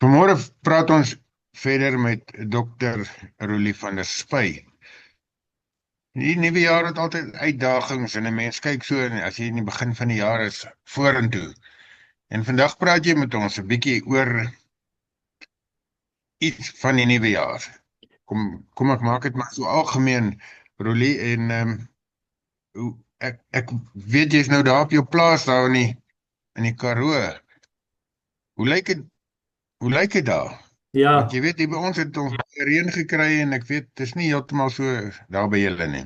Vanmôre praat ons verder met Dr. Roelie van der Spuy. Die nuwe jaar het altyd uitdagings en 'n mens kyk so en as jy in die begin van die jaar is vorentoe. En vandag praat jy met ons 'n bietjie oor iets van die nuwe jaar. Kom ek maak dit maar so algemeen, Roelie, en ek weet jy's nou daar op jou plaas daar in die Karoo. Hoe lyk dit? Hoe lyk dit daar? Want Ja, jy weet, hier by ons het ons reën gekry en ek weet, dis nie heeltemal so daar by julle nie.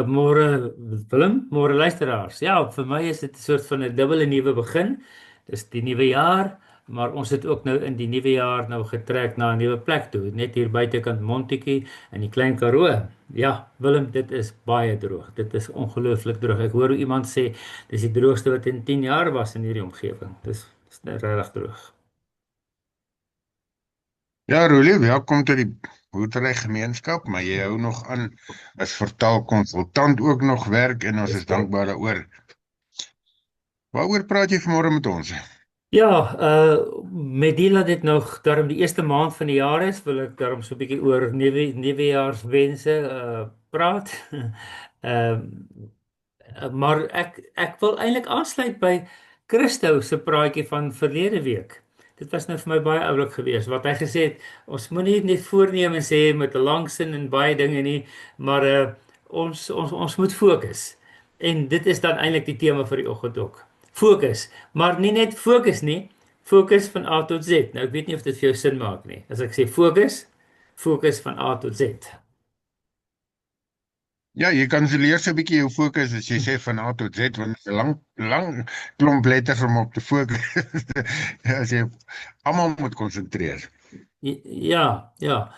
môre Willem, môre luisteraars. Ja, vir my is dit 'n soort van 'n dubbele nuwe begin. Dis die nuwe jaar, maar ons het ook nou in die nuwe jaar nou getrek na 'n nuwe plek toe, net hier buitekant Montetjie in die Klein Karoo. Ja, Willem, dit is baie droog. Dit is ongelooflik droog. Ek hoor hoe iemand sê dis die droogste wat in 10 jaar was in hierdie omgewing. Dis net regtig droog. Ja, Roelie, welkom tot die boerdery gemeenskap, maar jy hou nog aan as vertaalkonsultant ook nog werk en ons is dankbaar daaroor. Waaroor praat jy vanmôre met ons? Ja, met die dat dit nog daarom die eerste maand van die jaar is, wil ek daarom so 'n bietjie oor nuwejaarswense praat. Ehm maar ek wil eintlik aansluit by Christo se praatjie van verlede week. Dit was nou vir my baie oulik geweest wat hy gesê het, ons moenie net voornemens hê met 'n lang sin en baie dinge nie, maar ons moet fokus. En dit is dan eintlik die tema vir die oggend ook. Fokus, maar nie net fokus nie, fokus van A tot Z. Nou ek weet nie of dit vir jou sin maak nie. As ek sê fokus, fokus van A tot Z. Ja, jy kan so leer so 'n bietjie jou fokus as jy sê van A tot Z, want dit is 'n lang klomp letters om op te fokus. As jy almal moet konsentreer. Ja, ja.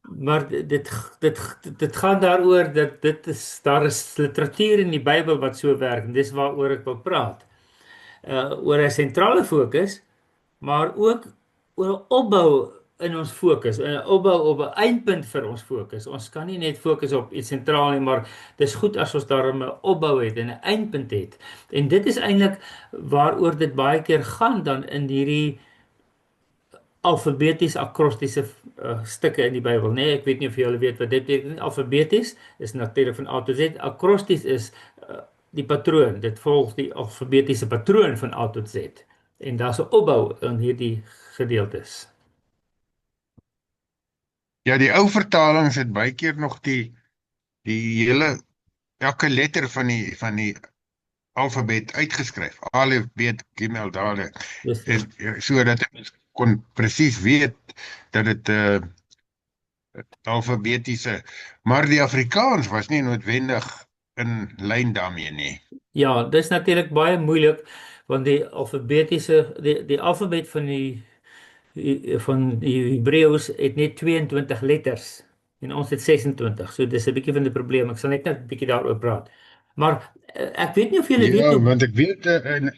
Maar dit gaan daaroor dat daar is literatuur in die Bybel wat so werk en dis waaroor ek wil praat. Oor 'n sentrale fokus, maar ook oor 'n opbou in ons fokus, 'n opbou op 'n eindpunt vir ons fokus. Ons kan nie net fokus op iets sentraal nie, maar dis goed as ons daar 'n opbou het en 'n eindpunt het. En dit is eintlik waaroor dit baie keer gaan dan in hierdie alfabeties akrostiese stukke in die Bybel, nee, ek weet nie of julle weet wat dit beteken. Alfabeties is natuurlik van A tot Z. Akrosties is die patroon. Dit volg die alfabetiese patroon van A tot Z. En daar's 'n opbou in hierdie gedeeltes. Ja, die ou vertalings het baie keer nog die hele elke letter van die alfabet uitgeskryf. Alef, bet, gimel, dale. Dis Is sodat mens kon presies weet dat dit alfabetiese, maar die Afrikaans was nie noodwendig in lyn daarmee nie. ja, dis natuurlik baie moeilik want die alfabetiese die alfabet van die Hebreëus het net 22 letters en ons het 26. So dis 'n bietjie van 'n probleem. Ek sal net 'n bietjie daaroor praat. Maar ek weet nie of julle weet Ja, hoe. want ek weet en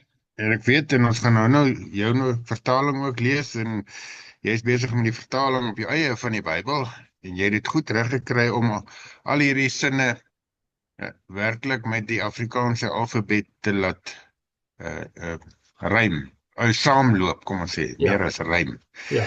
ek weet en ons gaan nou jou nou vertaling ook lees en jy's besig met die vertaling op jou eie van die Bybel en jy het dit goed reg gekry om al hierdie sinne werklik met die Afrikaanse alfabet te laat rym. Saamloop, kom ons sê, meer Ja, as rym. ja.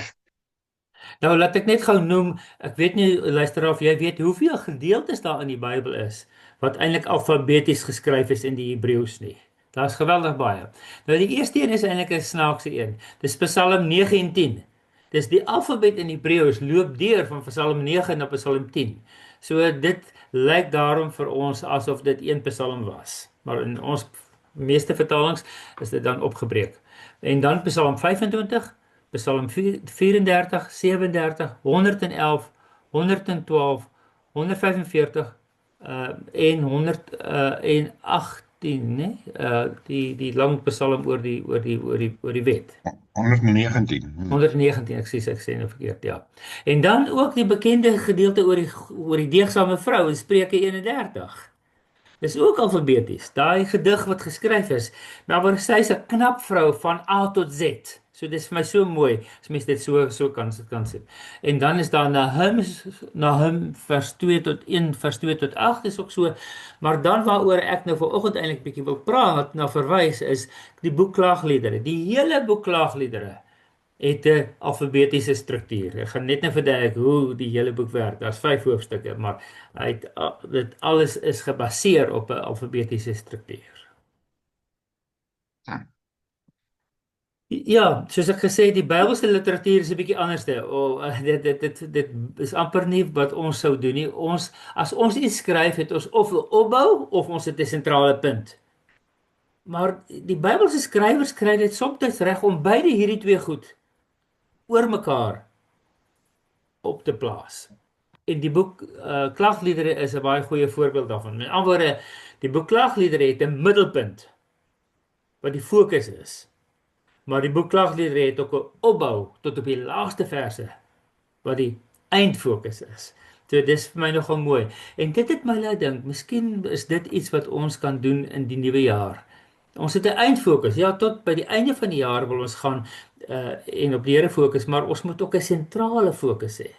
Nou laat ek net gou noem, ek weet nie luisteraar of jy weet hoeveel gedeeltes daar in die Bybel is wat eintlik alfabeties geskryf is in die Hebreëus nie. Daar's geweldig baie. Nou die eerste een is eintlik 'n snaakse een. Dis Psalm 9 en 10. Dis die alfabet in Hebreëus loop deur van Psalm 9 na Psalm 10. So dit lyk daarom vir ons asof dit een Psalm was. Maar in ons meeste vertalings is dit dan opgebreek. En dan Psalm 25, Psalm 34, 37, 111, 112, 145 en 118, né? Die lang Psalm oor die wet. 119. 119, ek sê nou verkeerd, ja. En dan ook die bekende gedeelte oor die deegsame vrou in Spreuke 31. Dis ook alfabeties. Daai gedig wat geskryf is, maar sy's 'n knap vrou van A tot Z. So dis vir my so mooi as mens dit so kan sien. En dan is daar Nahum vers 2 tot 1 vers 2 tot 8 is ook so. Maar dan waaroor ek nou vanoggend eintlik bietjie wil praat, na verwys is die boek Klaagliedere. Die hele boek Klaagliedere het 'n alfabetiese struktuur. Ek gaan net nou verduidelik hoe die hele boek werk. Daar's 5 hoofstukke, maar dit alles is gebaseer op 'n alfabetiese struktuur. Hm. Ja, soos ek gesê het, die Bybelse literatuur is 'n bietjie anderste. Dit is amper nie wat ons sou doen nie. As ons iets skryf, het ons of 'n opbou of ons het 'n sentrale punt. Maar die Bybelse skrywers kry dit soms reg om beide hierdie twee goed oor mekaar op te plaas. En die boek Klagliedere is 'n baie goeie voorbeeld daarvan. Met ander woorde, die boek Klagliedere het 'n middelpunt wat die fokus is. Maar die boek Klagliedere het ook 'n opbou tot op die laaste verse wat die eindfokus is. So dis vir my nogal mooi. En dit het my laat dink, miskien is dit iets wat ons kan doen in die nuwe jaar. Ons het 'n eindfokus. Ja, tot by die einde van die jaar wil ons gaan en op die Here fokus, maar ons moet ook 'n sentrale fokus hê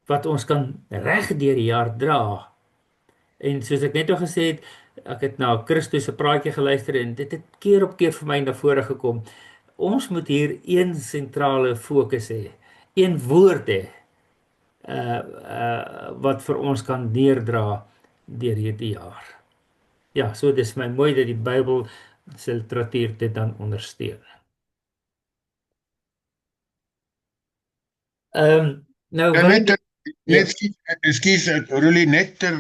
wat ons kan reg deur die jaar dra. En soos ek net al gesê het, ek het na Christus se praatjie geluister en dit het keer op keer vir my na vore gekom. Ons moet hier een sentrale fokus hê, een woord hê, wat vir ons kan neerdra deur hierdie jaar. Ja, so dis my mooi dat die Bybel se literatuur dit dan ondersteun. Nou Ja, wil net ek ja, ekskuus, Rulie, net ter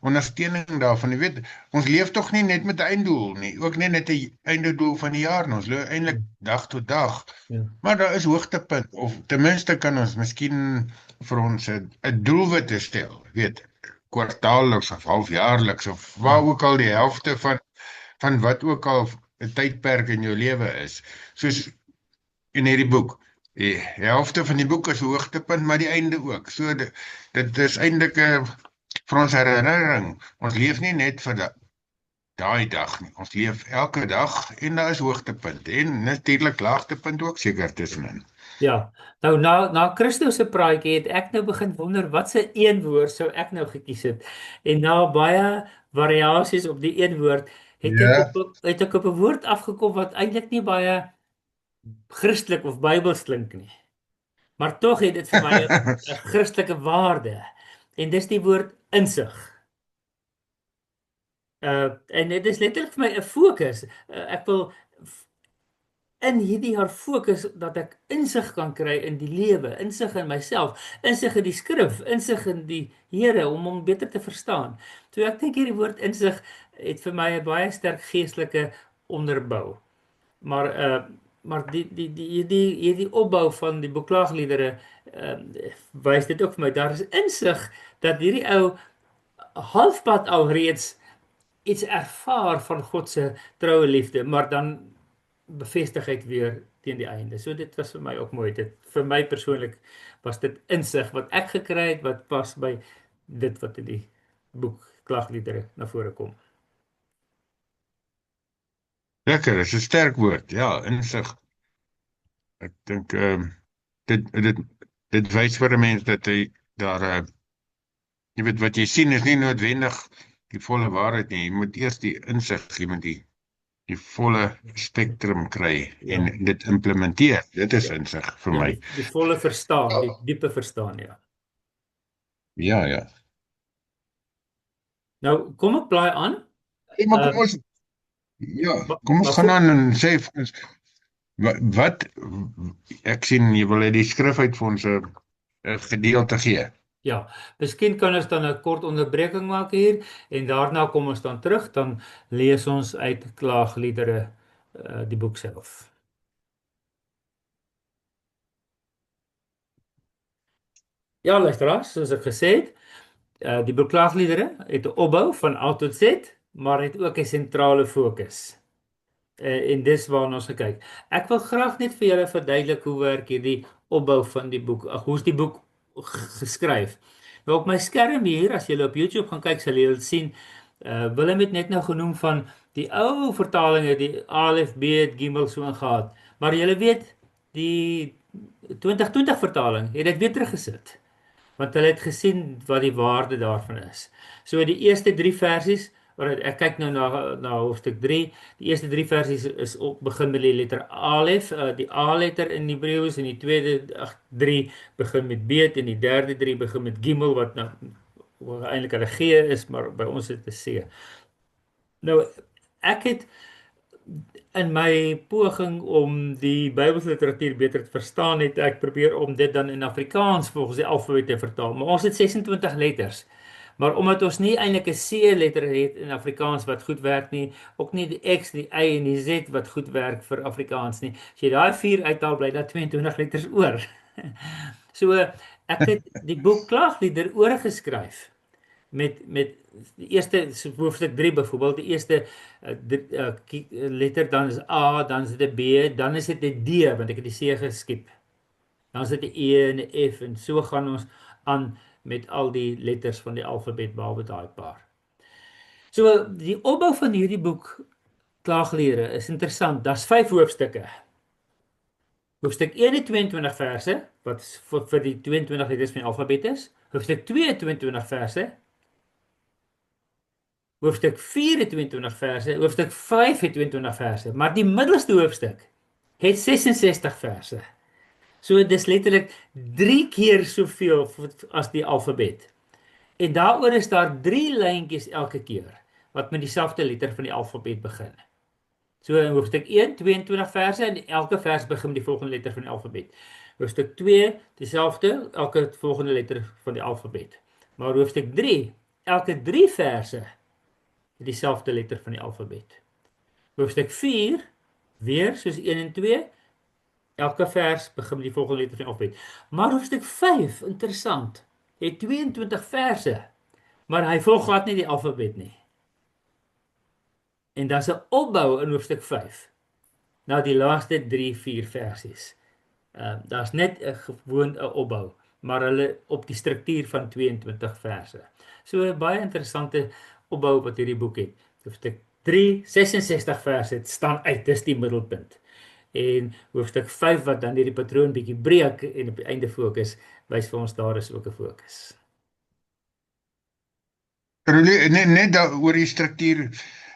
ondersteuning daarvan. Jy weet, ons leef tog nie net met 'n einddoel nie, ook nie net 'n einde doel van die jaar nie. Ons leef eintlik dag tot dag. ja, Maar daar is hoogtepunt, of ten minste kan ons miskien vir ons 'n doelwit stel, weet, kwartaalliks of halfjaarliks of waar ook al die helfte van wat ook al 'n tydperk in jou lewe is. Soos in hierdie boek. Die helfte van die boek is 'n hoogtepunt, maar die einde ook. So dit is eintlik 'n vir ons herinnering. Ons leef nie net vir daai dag nie. Ons leef elke dag en daar is hoogtepunte en natuurlik laagtepunte ook seker tussenin. ja. Nou na Christus se praatjie het ek nou begin wonder wat se een woord sou ek nou gekies het. En na baie variasies op die een woord Ja. het ek op 'n woord afgekom wat eintlik nie baie Christelik of Bybels klink nie. Maar tog het dit vir my 'n Christelike waarde. En dis die woord insig. En dit is letterlik vir my 'n fokus. Ek wil in hierdie jaar fokus dat ek insig kan kry in die lewe, insig in myself, insig in die skrif, insig in die Here om hom beter te verstaan. So ek dink hierdie woord insig het vir my 'n baie sterk geestelike onderbou. Maar hierdie opbou van die beklaagliedere wys dit ook vir my daar is insig dat hierdie ou halfpad alreeds iets ervaar van God se troue liefde, maar dan bevestig hy dit weer teen die einde. So dit was vir my ook mooi. Dit vir my persoonlik was dit insig wat ek gekry het wat pas by dit wat in die boek Klagliedere na vore kom. Lekker, is 'n sterk woord. Ja, insig. Ek dink dit wys vir 'n mens dat hy daar jy weet wat jy sien is nie noodwendig die volle waarheid nie. Jy moet eers die insig, jy moet die volle spektrum kry Ja. en dit implementeer. Dit is Ja. insig vir Ja, my. die volle verstaan, die diepe verstaan, ja. Ja, ja. Nou kom ek blaai aan. Hey, maar Uh, kom ons maar gaan aan en sê vir ons wat ek sien jy wil hê die skrif uit vir ons 'n gedeelte gee. ja, miskien kan ons dan 'n kort onderbreking maak hier en daarna kom ons dan terug, dan lees ons uit Klaagliedere die boek self. Ja, luisteraars, soos ek gesê het, die boek Klaagliedere het 'n opbou van A tot Z, maar het ook 'n sentrale fokus. En dis waarna ons kyk. Ek wil graag net vir julle verduidelik hoe werk hierdie opbou van die boek. Hoe's die boek geskryf? Nou op my skerm hier, as julle op YouTube gaan kyk, sal julle sien Willem het net nou genoem van die ou vertalinge, die Alef, Bet, Gimel so ingehaat. Maar julle weet, die 2020 vertaling het dit weer teruggesit. Want hulle het gesien wat die waarde daarvan is. So die eerste 3 versies Alright, ek kyk nou na hoofstuk 3. Die eerste 3 versies is begin met die letter Alef, die A letter in Hebreëus en die tweede 3 begin met Bet en die derde 3 begin met Gimel wat nou eintlik 'n G is, maar by ons is dit 'n C. Nou ek het in my poging om die Bybelse literatuur beter te verstaan, het ek probeer om dit dan in Afrikaans volgens die alfabet te vertaal. Maar ons het 26 letters. Maar omdat ons nie eintlik 'n C letter het in Afrikaans wat goed werk nie, ook nie die X, die Y en die Z wat goed werk vir Afrikaans nie. As jy daai 4 uithaal, bly daar 22 letters oor. So ek het die boek Klaagliedere oorgeskryf met die eerste hoofstuk 3 byvoorbeeld, die eerste letter, dan is A, dan is dit 'n B, dan is dit 'n D want ek het die C geskep. Dan is dit 'n E en 'n F en so gaan ons aan met al die letters van die alfabet behalwe daai paar. So die opbou van hierdie boek Klaagliedere is interessant. Daar's 5 hoofstukke. Hoofstuk 1 het 22 verse wat vir die 22 letters van die alfabet is. Hoofstuk 2 het 22 verse. Hoofstuk 4 het 22 verse, hoofstuk 5 het 22 verse, maar die middelste hoofstuk het 66 verse. So dis letterlik 3 keer soveel as die alfabet. En daaroor is daar 3 lyntjies elke keer wat met dieselfde letter van die alfabet begin. So in hoofstuk 1 22 verse en elke vers begin met die volgende letter van die alfabet. Hoofstuk 2 dieselfde, elke volgende letter van die alfabet. Maar hoofstuk 3, elke 3 verse dieselfde letter van die alfabet. Hoofstuk 4, weer soos 1 en 2, elke vers begin met die volgende letter van die alfabet. Maar hoofstuk 5, interessant, het 22 verse, maar hy volg glad nie die alfabet nie. En daar's 'n opbou in hoofstuk 5, na die laaste 3-4 versies. Daar's net 'n opbou, maar hulle op die struktuur van 22 verse. So 'n baie interessante opbou wat hierdie boek het. Hoofstuk 3, 66 verse, het staan uit, dis die middelpunt. En hoofstuk 5 wat dan hierdie patroon bietjie breek en op die einde fokus, wys vir ons daar is ook 'n fokus. Net oor die struktuur,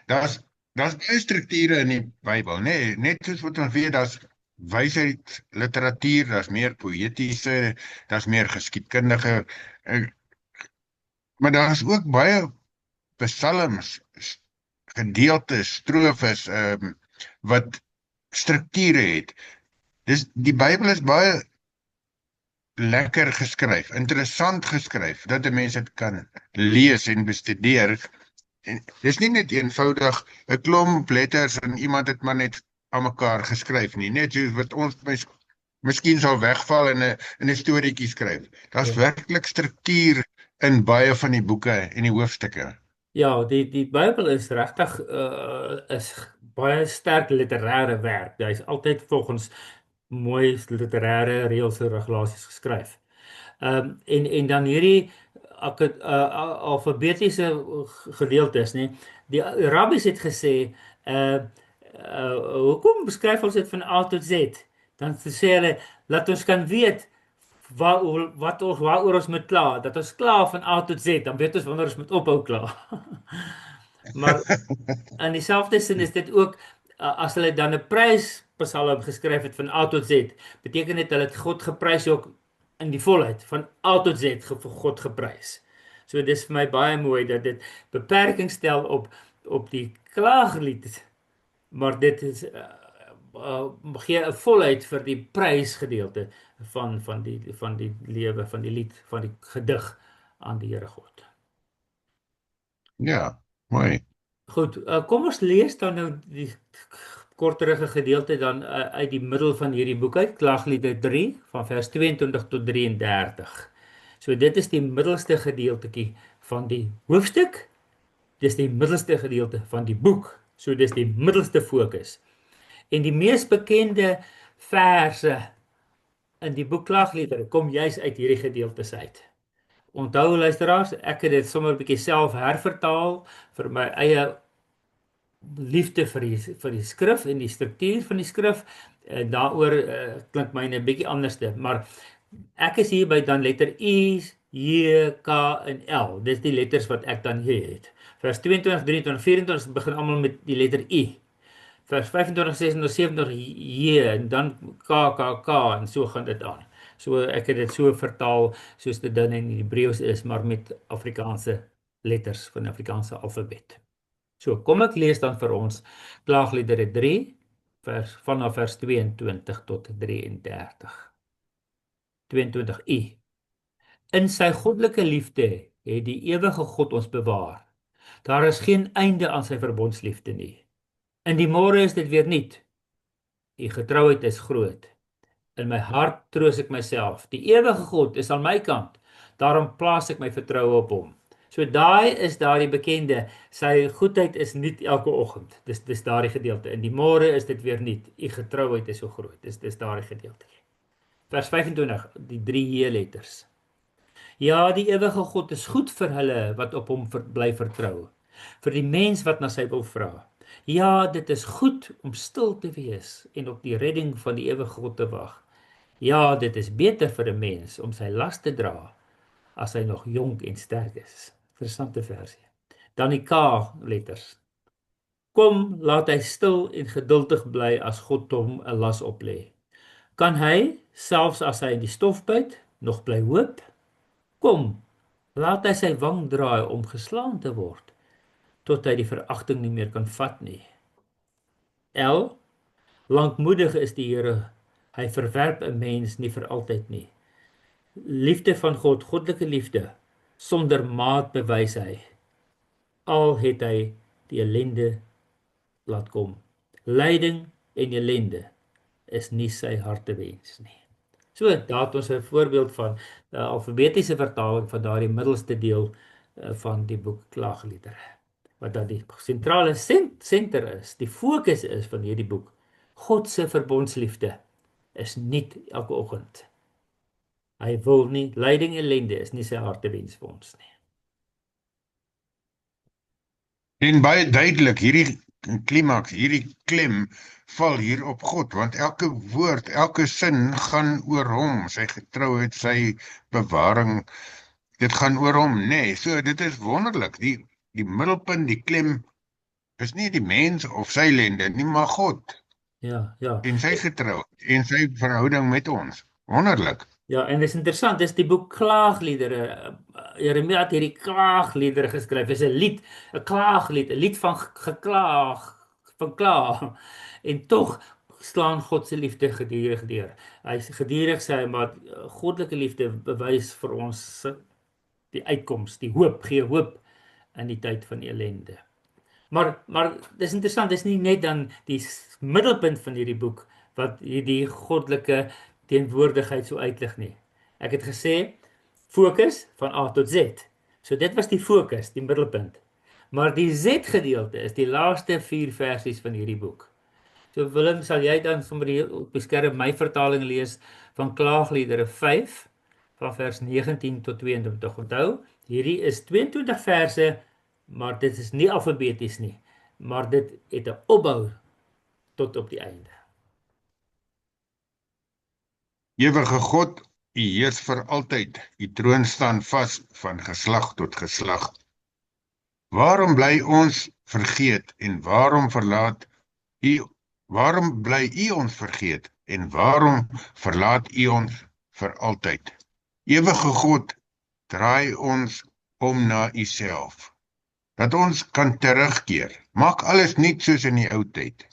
daar's baie strukture in die Bybel, net soos wat ons weet, daar's wysheid literatuur, daar's meer poëtiese, daar's meer geskiedkundige, maar daar's ook baie psalms, gedeeltes, strofes, wat strukture het. Die Bybel is baie lekker geskryf, interessant geskryf, dat 'n mens dit kan lees en bestudeer. En dis nie net eenvoudig 'n klomp letters en iemand het maar net aan mekaar geskryf nie, net soos wat ons miskien sal wegval in 'n storieetjie skryf. Daar's werklik struktuur in baie van die boeke en die hoofstukke. Ja, die Bybel is regtig is baie sterk literêre werk. Hy is altyd volgens mooi literêre reëls en regulasies geskryf. En dan hierdie alfabetiese gedeeltes, nee. Die rabbies het gesê, hoekom beskryf ons dit van A tot Z? Dan sê hulle, laat ons kan weet waaroor ons moet kla, dat ons kla van A tot Z, dan weet ons wanneer ons moet ophou kla. Maar in dieselfde sin is dit ook, as hulle dan 'n pryspsalm geskryf het van A tot Z, beteken dit hulle het God geprys ook in die volheid, van A tot Z vir God geprys. So dis vir my baie mooi dat dit beperking stel op die klaaglied, maar dit is gee 'n volheid vir die prysgedeelte van die lewe, van die lied, van die gedig aan die Here God. Ja, mooi. Goed, kom ons lees dan nou die korterige gedeelte dan uit die middel van hierdie boek uit, Klaagliedere 3 van vers 22 tot 33. So dit is die middelste gedeeltetjie van die hoofstuk. Dis die middelste gedeelte van die boek. So dis die middelste fokus. En die mees bekende verse in die boek Klaagliedere kom juis uit hierdie gedeeltes uit. Onthou luisteraars, ek het dit sommer 'n bietjie self hervertaal vir my eie liefde vir die skrif en die struktuur van die skrif. Daaroor klink myne 'n bietjie anderste, maar ek is hier by dan letter I, J, K en L. Dis die letters wat ek dan hier het. Vers 22, 23, 24 begin almal met die letter I. Vers 25, 26, 27 J en dan K, K, K en so gaan dit aan. So ek het dit so vertaal soos dit dan in Hebreëus is, maar met Afrikaanse letters van die Afrikaanse alfabet. So kom ek lees dan vir ons Klaagliedere 3 vanaf vers 22 tot 33. 22i. In sy goddelike liefde het die ewige God ons bewaar. Daar is geen einde aan sy verbondsliefde nie. In die môre is dit weer nuut. U getrouheid is groot. In my hart troos ek myself. Die ewige God is aan my kant. Daarom plaas ek my vertroue op hom. So daai is daardie bekende, sy goedheid is nuut elke oggend. Dis daardie gedeelte. In die môre is dit weer nuut. U getrouheid is so groot. Dis daardie gedeelte. Vers 25, die 3 J letters. Ja, die ewige God is goed vir hulle wat op hom bly vertrou. Vir die mens wat na sy wil vra. Ja, dit is goed om stil te wees en op die redding van die ewige God te wag. Ja, dit is beter vir 'n mens om sy las te dra as hy nog jonk en sterk is. Interessante versie. Dan die K letters. Kom, laat hy stil en geduldig bly as God hom 'n las oplê. Kan hy, selfs as hy in die stof byt, nog bly hoop? Kom, laat hy sy wang draai om geslaan te word, tot hy die veragting nie meer kan vat nie. L, lankmoedig is die Here, hy verwerp 'n mens nie vir altyd nie. Liefde van God, goddelike liefde, sonder maat bewys hy, al het hy die ellende laat kom. Lyding en ellende is nie sy hartewens nie. So, daar het ons 'n voorbeeld van 'n alfabetiese vertaling van daardie middelste deel van die boek Klaagliedere. Wat dan die sentrale senter is, die fokus is van hierdie boek. God se verbondsliefde is nuut elke oggend. Hy wil nie, lyding en ellende is nie sy hartewens vir ons nie. En baie duidelik, hierdie klimaks, hierdie klem val hier op God, want elke woord, elke sin gaan oor hom, sy getrouheid, sy bewaring, dit gaan oor hom, nee, so dit is wonderlik, die middelpunt, die klem, is nie die mens of sy ellende nie, maar God, Ja. en sy getrouheid, en sy verhouding met ons, wonderlik. Ja, en dit is interessant, dis die boek Klaagliedere. Jeremia het hierdie klaagliedere geskryf. Dit is 'n lied, 'n klaaglied, 'n lied van geklaag, van kla. En tog slaan God se liefde gedurig deur. Hy gedurig sê hy maar goddelike liefde bewys vir ons die uitkoms, die hoop, gee hoop in die tyd van ellende. Maar dis interessant, dis nie net dan die middelpunt van hierdie boek wat hierdie goddelike teenwoordigheid so uitlig nie. Ek het gesê fokus van A tot Z. So dit was die fokus, die middelpunt. Maar die Z gedeelte is die laaste 4 versies van hierdie boek. So Willem, sal jy dan sommer hier op die skerm my vertaling lees van Klaagliedere 5 van vers 19 tot 22. Onthou, hierdie is 22 verse, maar dit is nie alfabeties nie, maar dit het 'n opbou tot op die einde. Ewige God, U heers vir altyd, U troon staan vas van geslag tot geslag. Waarom bly ons vergeet en waarom bly U ons vergeet en waarom verlaat U ons vir altyd? Ewige God, draai ons om na U self, dat ons kan terugkeer. Maak alles nie soos in die ou tyd.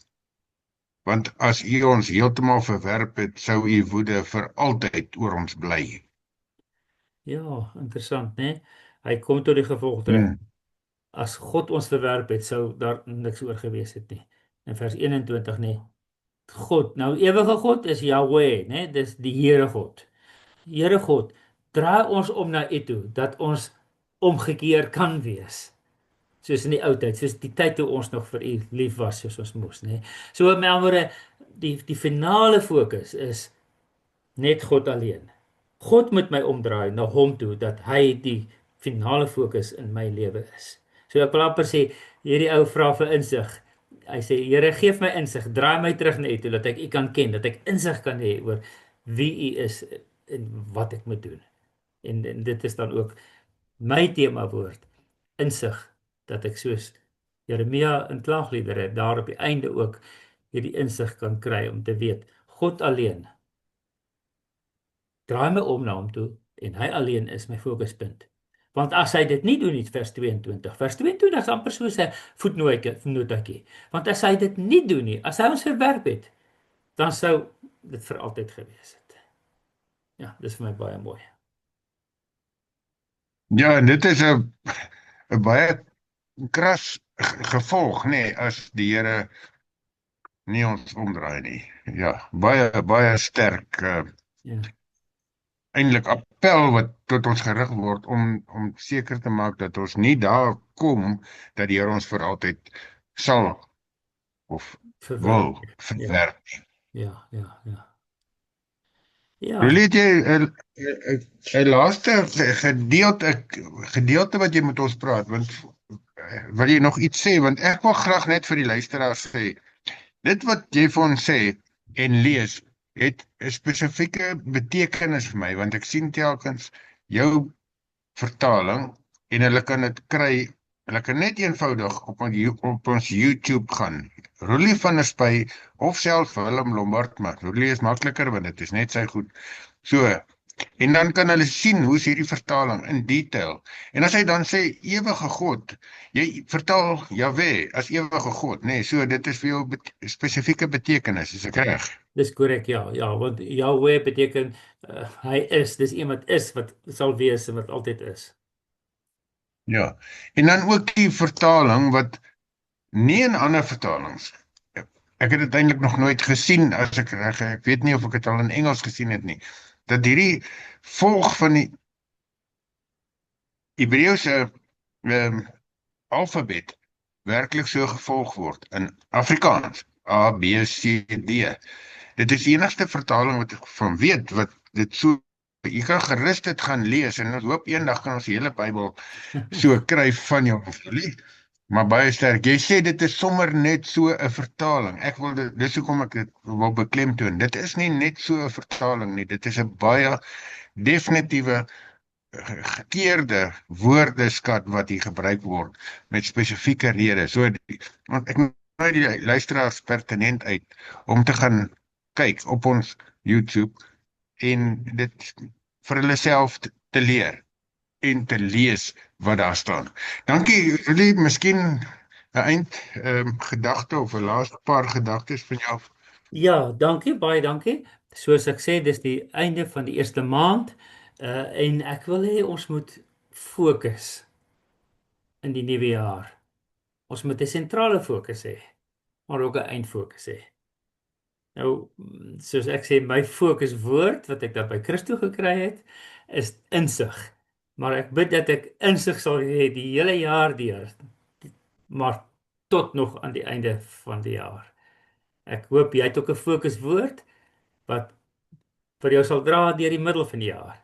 Want as U ons heeltemal verwerp het, sou U woede vir altyd oor ons bly. Ja, interessant, né? Hy kom tot die gevolgtrekking. As God ons verwerp het, sou daar niks oor gewees het nie. In vers 21, né? God, nou ewige God is Yahweh, né? Dis die Here God. Here God, draai ons om na U toe, dat ons omgekeer kan wees. Soos in die ou tyd, soos die tyd toe ons nog vir U lief was, soos ons moes, né? So met ander woorde, die finale fokus is net God alleen. God moet my omdraai na hom toe, dat hy die finale fokus in my lewe is. So ek wil amper sê, hierdie ou vra vir insig. Hy sê, Here, geef my insig, draai my terug na U toe, dat ek U kan ken, dat ek insig kan hê oor wie U is en wat ek moet doen. En dit is dan ook my tema woord, insig, dat ek soos Jeremia in Klaagliedere daar op die einde ook hierdie insig kan kry om te weet God alleen draai my om na hom toe en hy alleen is my fokuspunt. Want as hy dit nie doen nie, vers 22 is amper soos 'n voetnootjie. Want as hy dit nie doen nie, as hy ons verwerp het, dan sou dit vir altyd gewees het. Ja, dis vir my baie mooi. Ja, en dit is 'n baie kras gevolg, nee, as die Here nie ons omdraai nie. Ja, baie sterk Ja, eintlik appel wat tot ons gerig word om seker te maak dat ons nie daar kom dat die Here ons vir altyd sal of verwerp. wil Ja, verwerp. ja, ja, ja. Ja, Wil jy 'n laaste gedeelte wat jy met ons praat, want wil jy nog iets sê, want ek wil graag net vir die luisteraars sê, dit wat jy vir ons sê en lees, het 'n spesifieke betekenis vir my, want ek sien telkens jou vertaling en hulle kan dit kry, hulle kan net eenvoudig op ons YouTube gaan, Roelie van der Spy of self Willem Lombard, maar Roelie is makliker want dit is net sy goed. So, en dan kan hulle sien hoe is hierdie vertaling in detail. En as hy dan sê ewige God, jy vertaal Jahwe as ewige God, nee, so dit is vir jou spesifieke betekenis, is ek reg? dis korrek, ja, ja, want Yahweh beteken hy is, dis iemand is wat sal wees en wat altyd is. Ja. En dan ook die vertaling wat nie in ander vertalings. Ek het dit eintlik nog nooit gesien as ek reg, ek weet nie of ek dit al in Engels gesien het nie. Dat hierdie volg van die Hebreëse alfabet werklik so gevolg word in Afrikaans, A, B, C, D. Dit is die enigste vertaling wat ek van weet wat dit so, jy kan gerus dit gaan lees en ons hoop eendag kan ons die hele Bybel so kry van jou familie. Maar baie sterk. Jy sê dit is sommer net so 'n vertaling. Ek wil dis hoekom ek dit wil beklemtoon. Dit is nie net so 'n vertaling nie. Dit is 'n baie definitiewe gekeerde woordeskat wat hier gebruik word met spesifieke redes. So want ek nooi die luisteraars pertinent uit om te gaan kyk op ons YouTube en dit vir hulle self te leer en te lees wat daar staan. Dankie, Rulie, miskien 'n eindgedagte of 'n laaste paar gedagtes van jou. Ja, dankie, baie dankie. Soos ek sê, dis die einde van die eerste maand en ek wil hê ons moet fokus in die nuwe jaar. Ons moet 'n sentrale fokus hê, maar ook 'n eindfokus hê. Nou, soos ek sê, my fokuswoord wat ek daar by Christo gekry het, is insig. Maar ek bid dat ek insig sal hê die hele jaar deur, maar tot nog aan die einde van die jaar. Ek hoop jy het ook 'n fokuswoord wat vir jou sal dra deur die middel van die jaar,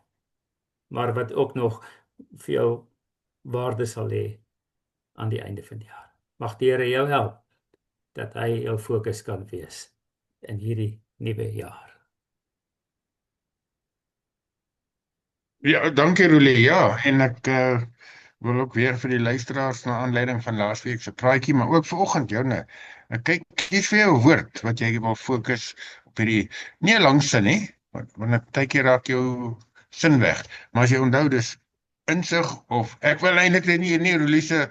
maar wat ook nog vir jou waarde sal hê aan die einde van die jaar. Mag die Here jou help dat hy jou fokus kan wees in hierdie nuwe jaar. Ja, dankie Rulie. Ja, en ek wil ook weer vir die luisteraars na aanleiding van laasweek se praatjie, maar ook vanoggend joune. Kyk, kies vir jou 'n woord wat jy wil fokus op hierdie nie 'n lang sin nie, want dit tydjie raak jou sin weg. Maar as jy onthou dis insig of ek wil eintlik nie Rulie se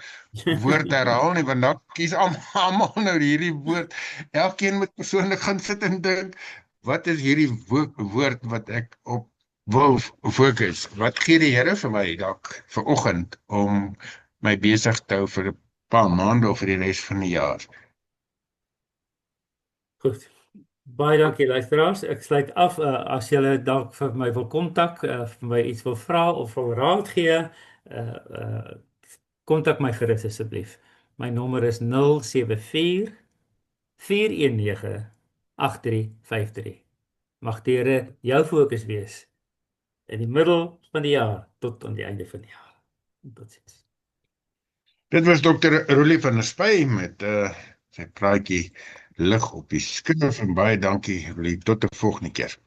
woord herhaal nie, want dan kies almal nou hierdie woord. Elkeen moet persoonlik gaan sit en dink, wat is hierdie woord wat ek op wil fokus? Wat gee die Here vir my dalk vanoggend om my besig te hou vir 'n paar maande of vir die res van die jaar? Goed. Baie dankie luisteraars. Ek sluit af as julle dalk vir my wil kontak, vir my iets wil vra of wil raad gee, kontak my gerus asseblief. My nommer is 074 419 8353. Mag die Here jou fokus wees in die middel van die jaar tot aan die einde van die jaar. Totsiens. Dit was Dr. Rulie van der Spy met sy praatjie lig op die skrif en baie dankie Rulie, tot 'n volgende keer.